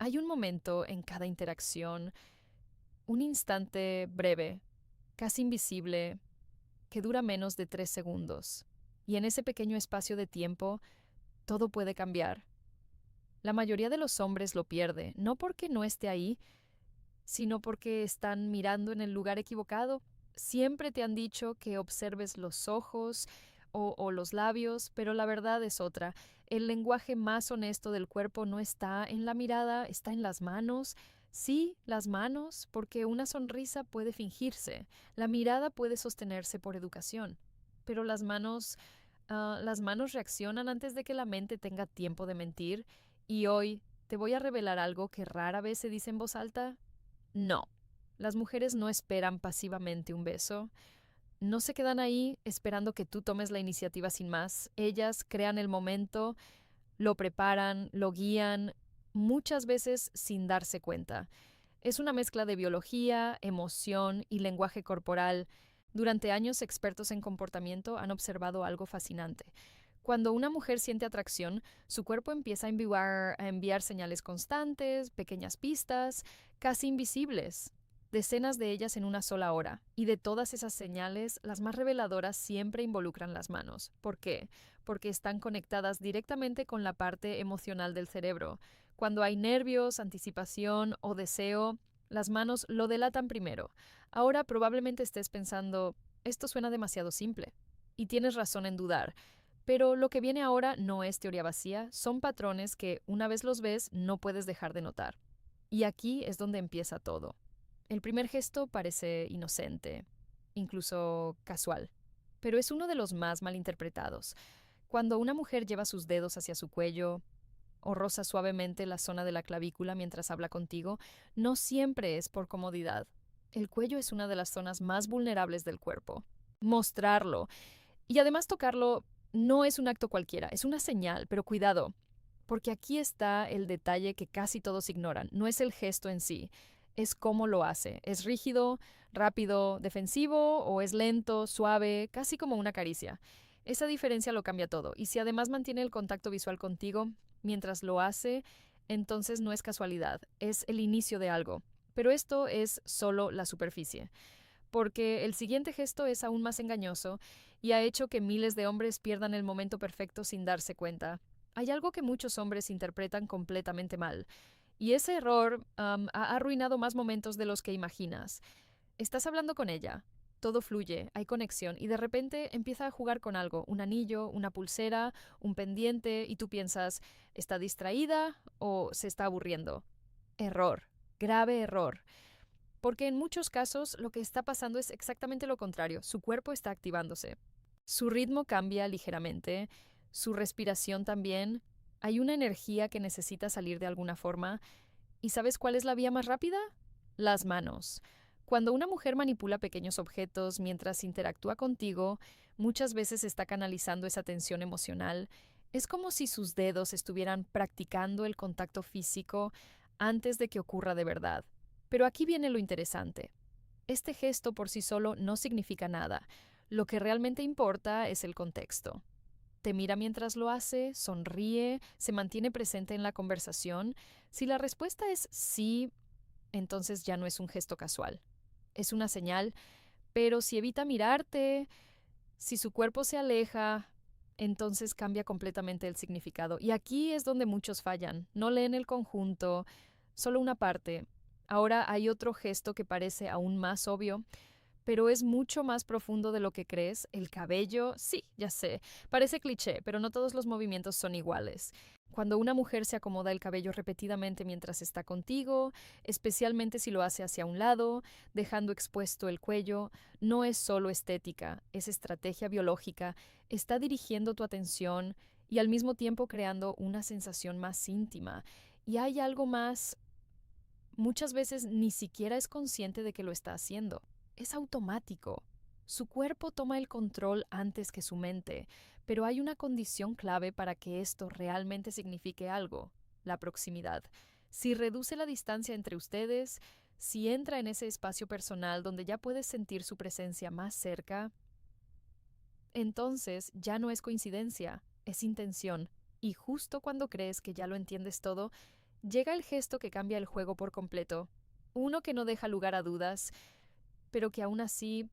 Hay un momento en cada interacción, un instante breve, casi invisible, que dura menos de 3 segundos. Y en ese pequeño espacio de tiempo, todo puede cambiar. La mayoría de los hombres lo pierde, no porque no esté ahí, sino porque están mirando en el lugar equivocado. Siempre te han dicho que observes los ojos o los labios, pero la verdad es otra. El lenguaje más honesto del cuerpo no está en la mirada, está en las manos. Sí, las manos, porque una sonrisa puede fingirse, la mirada puede sostenerse por educación, pero las manos reaccionan antes de que la mente tenga tiempo de mentir. Y hoy te voy a revelar algo que rara vez se dice en voz alta. No, las mujeres no esperan pasivamente un beso, no se quedan ahí esperando que tú tomes la iniciativa sin más. Ellas crean el momento, lo preparan, lo guían, muchas veces sin darse cuenta. Es una mezcla de biología, emoción y lenguaje corporal. Durante años, expertos en comportamiento han observado algo fascinante. Cuando una mujer siente atracción, su cuerpo empieza a enviar señales constantes, pequeñas pistas, casi invisibles, decenas de ellas en una sola hora. Y de todas esas señales, las más reveladoras siempre involucran las manos. ¿Por qué? Porque están conectadas directamente con la parte emocional del cerebro. Cuando hay nervios, anticipación o deseo, las manos lo delatan primero. Ahora probablemente estés pensando, esto suena demasiado simple. Y tienes razón en dudar. Pero lo que viene ahora no es teoría vacía, son patrones que, una vez los ves, no puedes dejar de notar. Y aquí es donde empieza todo. El primer gesto parece inocente, incluso casual, pero es uno de los más malinterpretados. Cuando una mujer lleva sus dedos hacia su cuello o roza suavemente la zona de la clavícula mientras habla contigo, no siempre es por comodidad. El cuello es una de las zonas más vulnerables del cuerpo. Mostrarlo y además tocarlo no es un acto cualquiera, es una señal, pero cuidado, porque aquí está el detalle que casi todos ignoran. No es el gesto en sí, es cómo lo hace. ¿Es rígido, rápido, defensivo o es lento, suave, casi como una caricia? Esa diferencia lo cambia todo. Y si además mantiene el contacto visual contigo mientras lo hace, entonces no es casualidad, es el inicio de algo. Pero esto es solo la superficie, porque el siguiente gesto es aún más engañoso y ha hecho que miles de hombres pierdan el momento perfecto sin darse cuenta. Hay algo que muchos hombres interpretan completamente mal, y ese error ha arruinado más momentos de los que imaginas. Estás hablando con ella, todo fluye, hay conexión, y de repente empieza a jugar con algo, un anillo, una pulsera, un pendiente, y tú piensas, ¿está distraída o se está aburriendo? Error, grave error. Porque en muchos casos lo que está pasando es exactamente lo contrario. Su cuerpo está activándose. Su ritmo cambia ligeramente, su respiración también. Hay una energía que necesita salir de alguna forma. ¿Y sabes cuál es la vía más rápida? Las manos. Cuando una mujer manipula pequeños objetos mientras interactúa contigo, muchas veces está canalizando esa tensión emocional. Es como si sus dedos estuvieran practicando el contacto físico antes de que ocurra de verdad. Pero aquí viene lo interesante. Este gesto por sí solo no significa nada. Lo que realmente importa es el contexto. Te mira mientras lo hace, sonríe, se mantiene presente en la conversación. Si la respuesta es sí, entonces ya no es un gesto casual. Es una señal, pero si evita mirarte, si su cuerpo se aleja, entonces cambia completamente el significado. Y aquí es donde muchos fallan. No leen el conjunto, solo una parte. Ahora hay otro gesto que parece aún más obvio, pero es mucho más profundo de lo que crees. El cabello, sí, ya sé, parece cliché, pero no todos los movimientos son iguales. Cuando una mujer se acomoda el cabello repetidamente mientras está contigo, especialmente si lo hace hacia un lado, dejando expuesto el cuello, no es solo estética, es estrategia biológica, está dirigiendo tu atención y al mismo tiempo creando una sensación más íntima. Y hay algo más, muchas veces ni siquiera es consciente de que lo está haciendo. Es automático. Su cuerpo toma el control antes que su mente, pero hay una condición clave para que esto realmente signifique algo: la proximidad. Si reduce la distancia entre ustedes, si entra en ese espacio personal donde ya puedes sentir su presencia más cerca, entonces ya no es coincidencia, es intención. Y justo cuando crees que ya lo entiendes todo, llega el gesto que cambia el juego por completo, uno que no deja lugar a dudas, pero que aún así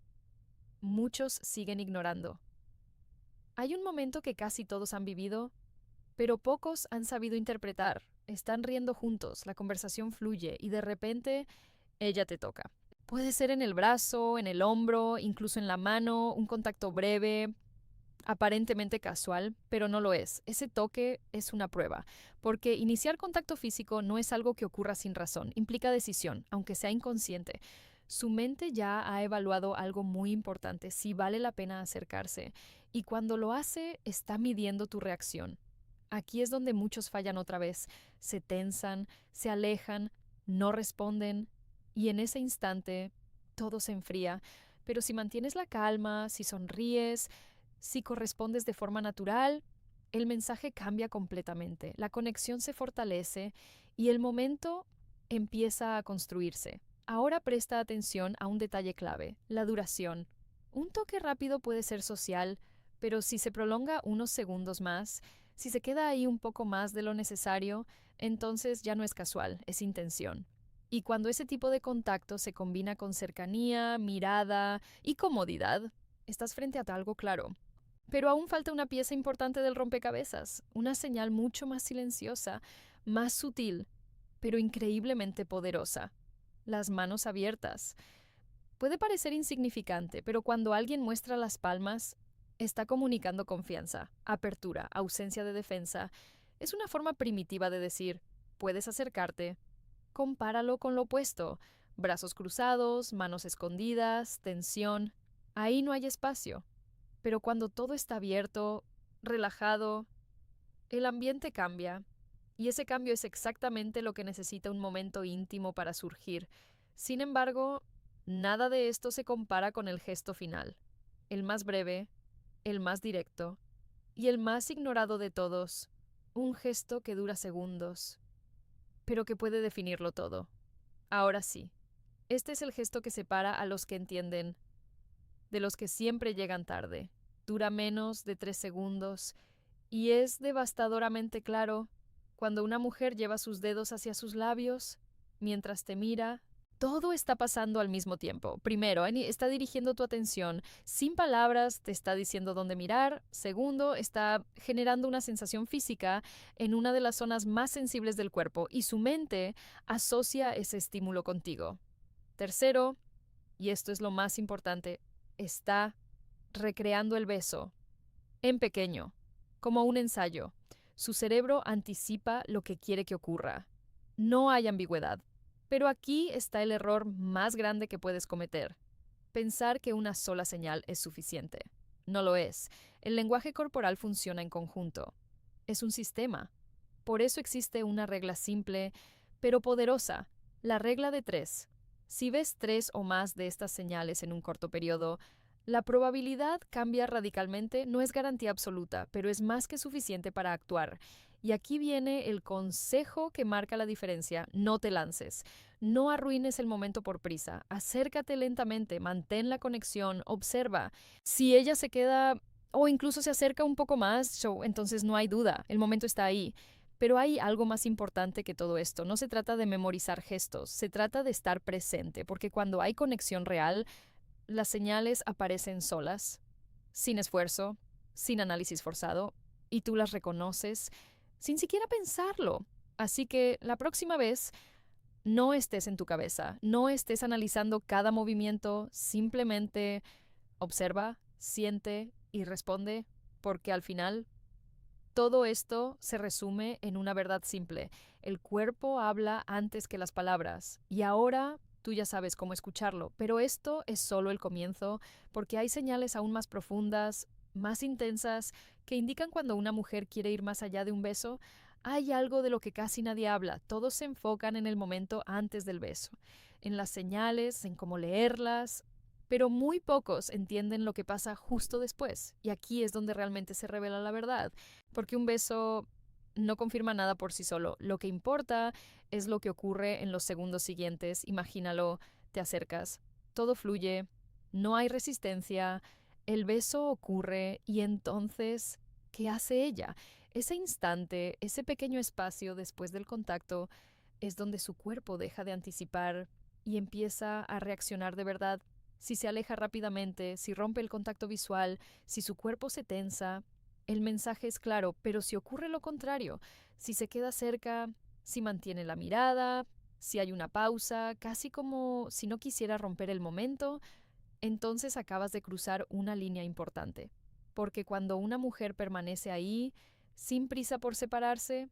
muchos siguen ignorando. Hay un momento que casi todos han vivido, pero pocos han sabido interpretar. Están riendo juntos, la conversación fluye y de repente ella te toca. Puede ser en el brazo, en el hombro, incluso en la mano, un contacto breve, aparentemente casual, pero no lo es. Ese toque es una prueba, porque iniciar contacto físico no es algo que ocurra sin razón, implica decisión, aunque sea inconsciente. Su mente ya ha evaluado algo muy importante, si vale la pena acercarse, y cuando lo hace, está midiendo tu reacción. Aquí es donde muchos fallan otra vez, se tensan, se alejan, no responden, y en ese instante todo se enfría. Pero si mantienes la calma, si sonríes, si correspondes de forma natural, el mensaje cambia completamente, la conexión se fortalece y el momento empieza a construirse. Ahora presta atención a un detalle clave, la duración. Un toque rápido puede ser social, pero si se prolonga unos segundos más, si se queda ahí un poco más de lo necesario, entonces ya no es casual, es intención. Y cuando ese tipo de contacto se combina con cercanía, mirada y comodidad, estás frente a algo claro. Pero aún falta una pieza importante del rompecabezas, una señal mucho más silenciosa, más sutil, pero increíblemente poderosa. Las manos abiertas. Puede parecer insignificante, pero cuando alguien muestra las palmas, está comunicando confianza, apertura, ausencia de defensa. Es una forma primitiva de decir, puedes acercarte. Compáralo con lo opuesto. Brazos cruzados, manos escondidas, tensión. Ahí no hay espacio. Pero cuando todo está abierto, relajado, el ambiente cambia. Y ese cambio es exactamente lo que necesita un momento íntimo para surgir. Sin embargo, nada de esto se compara con el gesto final, el más breve, el más directo y el más ignorado de todos, un gesto que dura segundos, pero que puede definirlo todo. Ahora sí, este es el gesto que separa a los que entienden de los que siempre llegan tarde. Dura menos de 3 segundos y es devastadoramente claro cuando una mujer lleva sus dedos hacia sus labios mientras te mira. Todo está pasando al mismo tiempo. Primero, está dirigiendo tu atención sin palabras, te está diciendo dónde mirar. Segundo, está generando una sensación física en una de las zonas más sensibles del cuerpo y su mente asocia ese estímulo contigo. Tercero, y esto es lo más importante, está recreando el beso, en pequeño, como un ensayo. Su cerebro anticipa lo que quiere que ocurra. No hay ambigüedad. Pero aquí está el error más grande que puedes cometer. Pensar que una sola señal es suficiente. No lo es. El lenguaje corporal funciona en conjunto. Es un sistema. Por eso existe una regla simple, pero poderosa, la regla de 3. Si ves 3 o más de estas señales en un corto periodo, la probabilidad cambia radicalmente, no es garantía absoluta, pero es más que suficiente para actuar. Y aquí viene el consejo que marca la diferencia: no te lances, no arruines el momento por prisa, acércate lentamente, mantén la conexión, observa. Si ella se queda o incluso se acerca un poco más, entonces no hay duda, el momento está ahí. Pero hay algo más importante que todo esto. No se trata de memorizar gestos, se trata de estar presente, porque cuando hay conexión real, las señales aparecen solas, sin esfuerzo, sin análisis forzado, y tú las reconoces sin siquiera pensarlo. Así que la próxima vez, no estés en tu cabeza, no estés analizando cada movimiento, simplemente observa, siente y responde, porque al final todo esto se resume en una verdad simple. El cuerpo habla antes que las palabras, y ahora tú ya sabes cómo escucharlo, pero esto es solo el comienzo, porque hay señales aún más profundas, más intensas, que indican cuando una mujer quiere ir más allá de un beso. Hay algo de lo que casi nadie habla, todos se enfocan en el momento antes del beso, en las señales, en cómo leerlas, pero muy pocos entienden lo que pasa justo después, y aquí es donde realmente se revela la verdad, porque un beso no confirma nada por sí solo. Lo que importa es lo que ocurre en los segundos siguientes. Imagínalo, te acercas, todo fluye, no hay resistencia, el beso ocurre y entonces, ¿qué hace ella? Ese instante, ese pequeño espacio después del contacto, es donde su cuerpo deja de anticipar y empieza a reaccionar de verdad. Si se aleja rápidamente, si rompe el contacto visual, si su cuerpo se tensa, el mensaje es claro, pero si ocurre lo contrario, si se queda cerca, si mantiene la mirada, si hay una pausa, casi como si no quisiera romper el momento, entonces acabas de cruzar una línea importante. Porque cuando una mujer permanece ahí, sin prisa por separarse,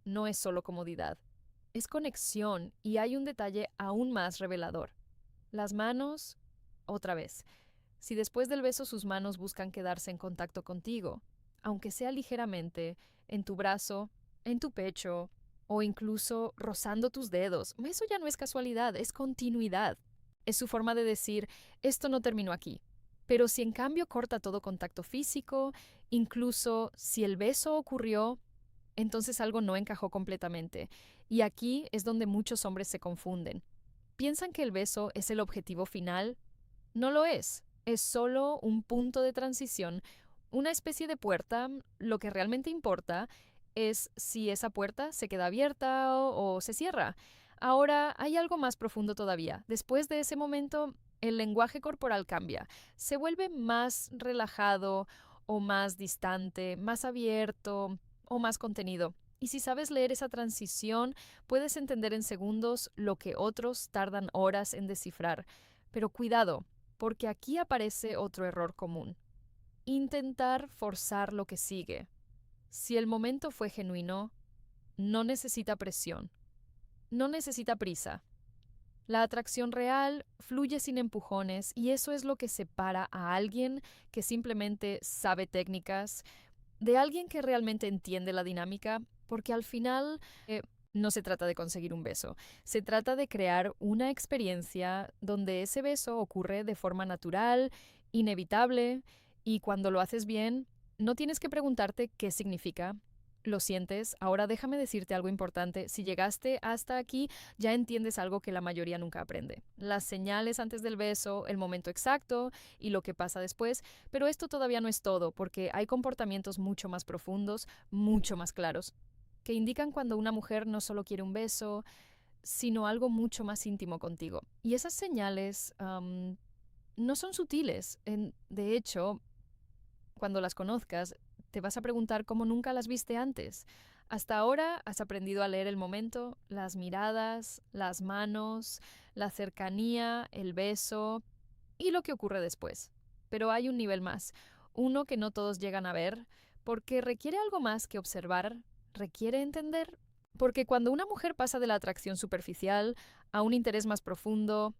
no es solo comodidad, es conexión y hay un detalle aún más revelador. Las manos, otra vez. Si después del beso sus manos buscan quedarse en contacto contigo, aunque sea ligeramente, en tu brazo, en tu pecho, o incluso rozando tus dedos, eso ya no es casualidad, es continuidad. Es su forma de decir, esto no terminó aquí. Pero si en cambio corta todo contacto físico, incluso si el beso ocurrió, entonces algo no encajó completamente. Y aquí es donde muchos hombres se confunden. Piensan que el beso es el objetivo final. No lo es solo un punto de transición, una especie de puerta. Lo que realmente importa es si esa puerta se queda abierta o se cierra. Ahora hay algo más profundo todavía. Después de ese momento, el lenguaje corporal cambia. Se vuelve más relajado o más distante, más abierto o más contenido. Y si sabes leer esa transición, puedes entender en segundos lo que otros tardan horas en descifrar. Pero cuidado, porque aquí aparece otro error común. Intentar forzar lo que sigue. Si el momento fue genuino, no necesita presión, no necesita prisa. La atracción real fluye sin empujones y eso es lo que separa a alguien que simplemente sabe técnicas de alguien que realmente entiende la dinámica, porque al final no se trata de conseguir un beso, se trata de crear una experiencia donde ese beso ocurre de forma natural, inevitable, y cuando lo haces bien, no tienes que preguntarte qué significa. Lo sientes, ahora déjame decirte algo importante. Si llegaste hasta aquí, ya entiendes algo que la mayoría nunca aprende. Las señales antes del beso, el momento exacto y lo que pasa después, pero esto todavía no es todo, porque hay comportamientos mucho más profundos, mucho más claros, que indican cuando una mujer no solo quiere un beso, sino algo mucho más íntimo contigo. Y esas señales no son sutiles. De hecho, cuando las conozcas, te vas a preguntar cómo nunca las viste antes. Hasta ahora has aprendido a leer el momento, las miradas, las manos, la cercanía, el beso y lo que ocurre después. Pero hay un nivel más, uno que no todos llegan a ver, porque requiere algo más que observar, requiere entender. Porque cuando una mujer pasa de la atracción superficial a un interés más profundo,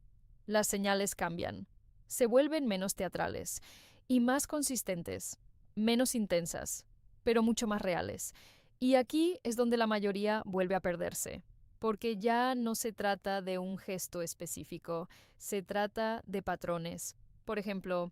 las señales cambian, se vuelven menos teatrales y más consistentes, menos intensas, pero mucho más reales. Y aquí es donde la mayoría vuelve a perderse, porque ya no se trata de un gesto específico, se trata de patrones. Por ejemplo,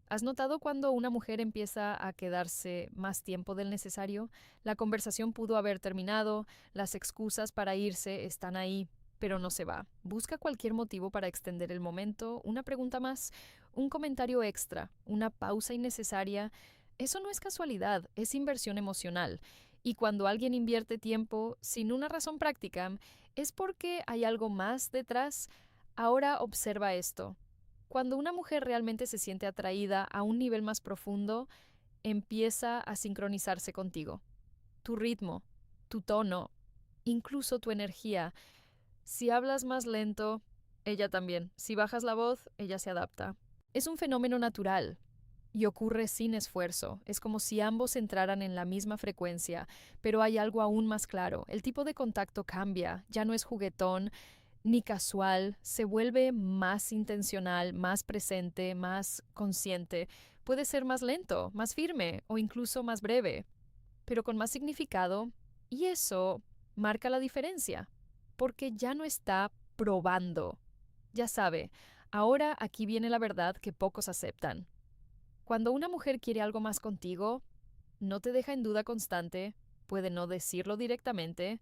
¿has notado cuando una mujer empieza a quedarse más tiempo del necesario? La conversación pudo haber terminado, las excusas para irse están ahí, pero no se va. Busca cualquier motivo para extender el momento, una pregunta más, un comentario extra, una pausa innecesaria. Eso no es casualidad, es inversión emocional. Y cuando alguien invierte tiempo sin una razón práctica, es porque hay algo más detrás. Ahora observa esto. Cuando una mujer realmente se siente atraída a un nivel más profundo, empieza a sincronizarse contigo. Tu ritmo, tu tono, incluso tu energía. Si hablas más lento, ella también. Si bajas la voz, ella se adapta. Es un fenómeno natural y ocurre sin esfuerzo. Es como si ambos entraran en la misma frecuencia, pero hay algo aún más claro. El tipo de contacto cambia, ya no es juguetón ni casual, se vuelve más intencional, más presente, más consciente. Puede ser más lento, más firme o incluso más breve, pero con más significado, y eso marca la diferencia, porque ya no está probando. Ya sabe, ahora aquí viene la verdad que pocos aceptan. Cuando una mujer quiere algo más contigo, no te deja en duda constante, puede no decirlo directamente,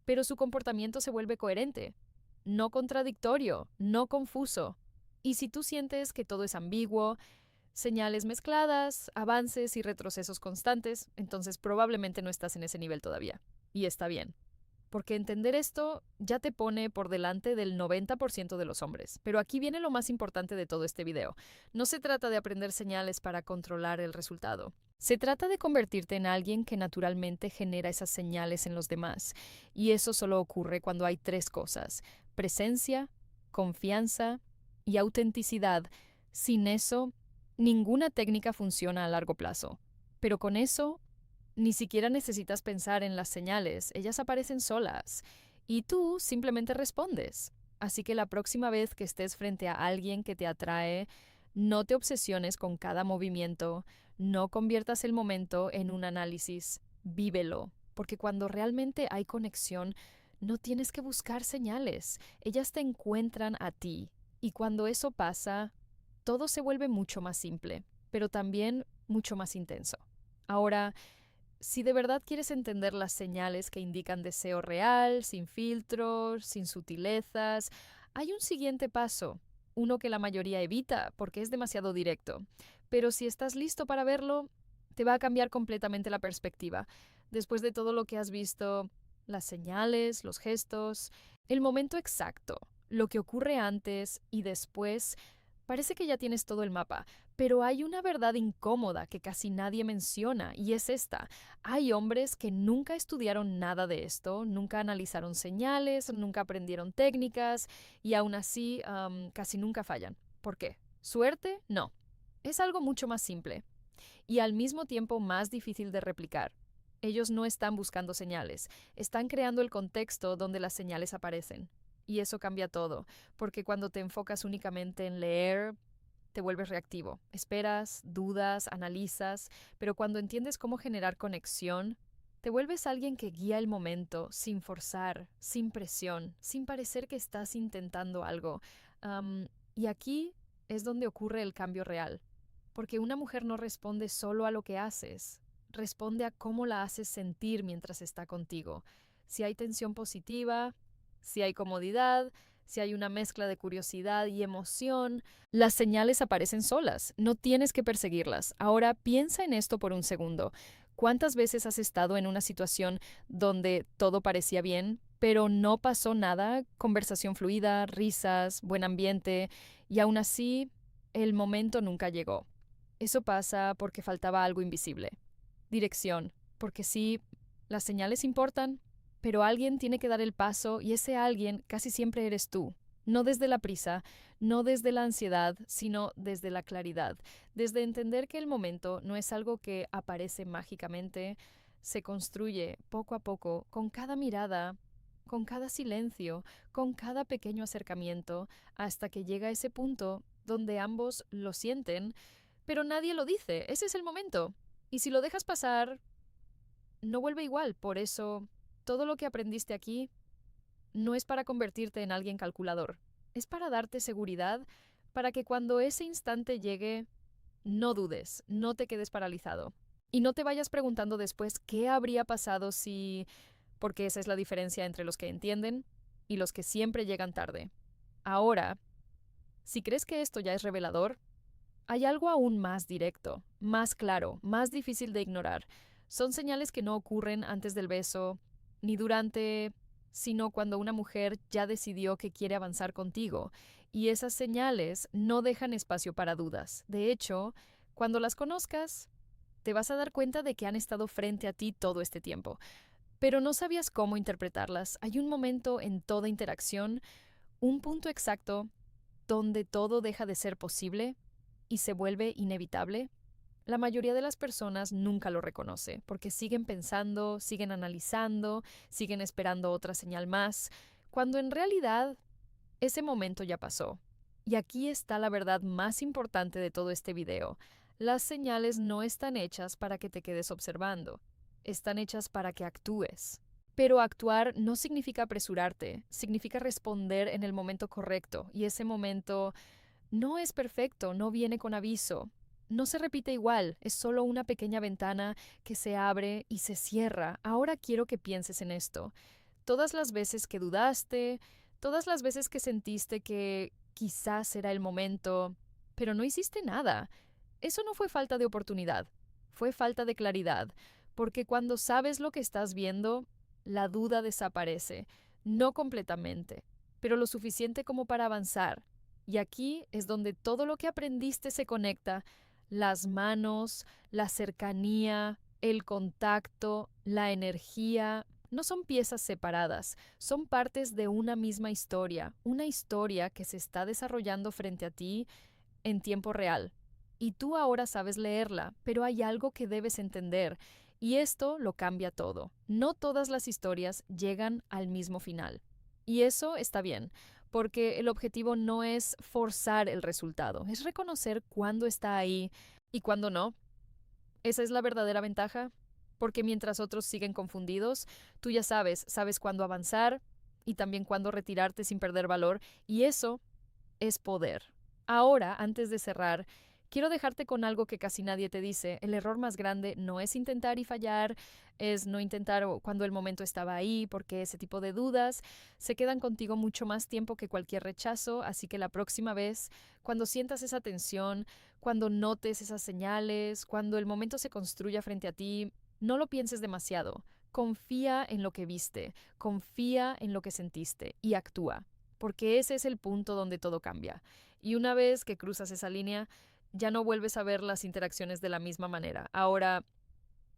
pero su comportamiento se vuelve coherente, no contradictorio, no confuso. Y si tú sientes que todo es ambiguo, Señales mezcladas, avances y retrocesos constantes, entonces probablemente no estás en ese nivel todavía. Y está bien. Porque entender esto ya te pone por delante del 90% de los hombres. Pero aquí viene lo más importante de todo este video. No se trata de aprender señales para controlar el resultado. Se trata de convertirte en alguien que naturalmente genera esas señales en los demás. Y eso solo ocurre cuando hay tres cosas: presencia, confianza y autenticidad. Sin eso, ninguna técnica funciona a largo plazo. Pero con eso, ni siquiera necesitas pensar en las señales, ellas aparecen solas y tú simplemente respondes. Así que la próxima vez que estés frente a alguien que te atrae, no te obsesiones con cada movimiento, no conviertas el momento en un análisis, vívelo, porque cuando realmente hay conexión, no tienes que buscar señales, ellas te encuentran a ti. Y cuando eso pasa, todo se vuelve mucho más simple, pero también mucho más intenso. Ahora, si de verdad quieres entender las señales que indican deseo real, sin filtros, sin sutilezas, hay un siguiente paso, uno que la mayoría evita porque es demasiado directo. Pero si estás listo para verlo, te va a cambiar completamente la perspectiva. Después de todo lo que has visto, las señales, los gestos, el momento exacto, lo que ocurre antes y después, parece que ya tienes todo el mapa. Pero hay una verdad incómoda que casi nadie menciona, y es esta. Hay hombres que nunca estudiaron nada de esto, nunca analizaron señales, nunca aprendieron técnicas, y aún así casi nunca fallan. ¿Por qué? ¿Suerte? No. Es algo mucho más simple y al mismo tiempo más difícil de replicar. Ellos no están buscando señales, están creando el contexto donde las señales aparecen. Y eso cambia todo, porque cuando te enfocas únicamente en leer, te vuelves reactivo. Esperas, dudas, analizas, pero cuando entiendes cómo generar conexión, te vuelves alguien que guía el momento, sin forzar, sin presión, sin parecer que estás intentando algo. Y aquí es donde ocurre el cambio real, porque una mujer no responde solo a lo que haces, responde a cómo la haces sentir mientras está contigo. Si hay tensión positiva, si hay comodidad, si hay una mezcla de curiosidad y emoción, las señales aparecen solas, no tienes que perseguirlas. Ahora piensa en esto por un segundo. ¿Cuántas veces has estado en una situación donde todo parecía bien, pero no pasó nada? Conversación fluida, risas, buen ambiente, y aún así el momento nunca llegó. Eso pasa porque faltaba algo invisible. Dirección, porque sí, las señales importan, pero alguien tiene que dar el paso y ese alguien casi siempre eres tú. No desde la prisa, no desde la ansiedad, sino desde la claridad, desde entender que el momento no es algo que aparece mágicamente, se construye poco a poco, con cada mirada, con cada silencio, con cada pequeño acercamiento, hasta que llega ese punto donde ambos lo sienten, pero nadie lo dice, ese es el momento. Y si lo dejas pasar, no vuelve igual. Por eso, todo lo que aprendiste aquí no es para convertirte en alguien calculador, es para darte seguridad, para que cuando ese instante llegue, no dudes, no te quedes paralizado. Y no te vayas preguntando después qué habría pasado si... porque esa es la diferencia entre los que entienden y los que siempre llegan tarde. Ahora, si crees que esto ya es revelador, hay algo aún más directo, más claro, más difícil de ignorar. Son señales que no ocurren antes del beso, ni durante, sino cuando una mujer ya decidió que quiere avanzar contigo. Y esas señales no dejan espacio para dudas. De hecho, cuando las conozcas, te vas a dar cuenta de que han estado frente a ti todo este tiempo. Pero no sabías cómo interpretarlas. Hay un momento en toda interacción, un punto exacto donde todo deja de ser posible y se vuelve inevitable. La mayoría de las personas nunca lo reconoce porque siguen pensando, siguen analizando, siguen esperando otra señal más, cuando en realidad ese momento ya pasó. Y aquí está la verdad más importante de todo este video. Las señales no están hechas para que te quedes observando, están hechas para que actúes. Pero actuar no significa apresurarte, significa responder en el momento correcto, y ese momento no es perfecto, no viene con aviso. No se repite igual, es solo una pequeña ventana que se abre y se cierra. Ahora quiero que pienses en esto. Todas las veces que dudaste, todas las veces que sentiste que quizás era el momento, pero no hiciste nada. Eso no fue falta de oportunidad, fue falta de claridad, porque cuando sabes lo que estás viendo, la duda desaparece, no completamente, pero lo suficiente como para avanzar. Y aquí es donde todo lo que aprendiste se conecta, las manos, la cercanía, el contacto, la energía. No son piezas separadas, son partes de una historia que se está desarrollando frente a ti en tiempo real. Y tú ahora sabes leerla, pero hay algo que debes entender, y esto lo cambia todo. No todas las historias llegan al mismo final. Y eso está bien, porque el objetivo no es forzar el resultado, es reconocer cuándo está ahí y cuándo no. Esa es la verdadera ventaja, porque mientras otros siguen confundidos, tú ya sabes cuándo avanzar y también cuándo retirarte sin perder valor, y eso es poder. Ahora, antes de cerrar, quiero dejarte con algo que casi nadie te dice. El error más grande no es intentar y fallar, es no intentar cuando el momento estaba ahí, porque ese tipo de dudas se quedan contigo mucho más tiempo que cualquier rechazo, así que la próxima vez, cuando sientas esa tensión, cuando notes esas señales, cuando el momento se construya frente a ti, no lo pienses demasiado. Confía en lo que viste, confía en lo que sentiste y actúa, porque ese es el punto donde todo cambia. Y una vez que cruzas esa línea, ya no vuelves a ver las interacciones de la misma manera. Ahora,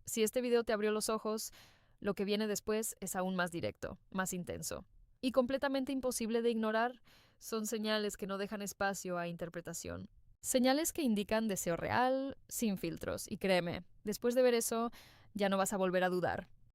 si este video te abrió los ojos, lo que viene después es aún más directo, más intenso. Y completamente imposible de ignorar, son señales que no dejan espacio a interpretación. Señales que indican deseo real, sin filtros. Y créeme, después de ver eso, ya no vas a volver a dudar.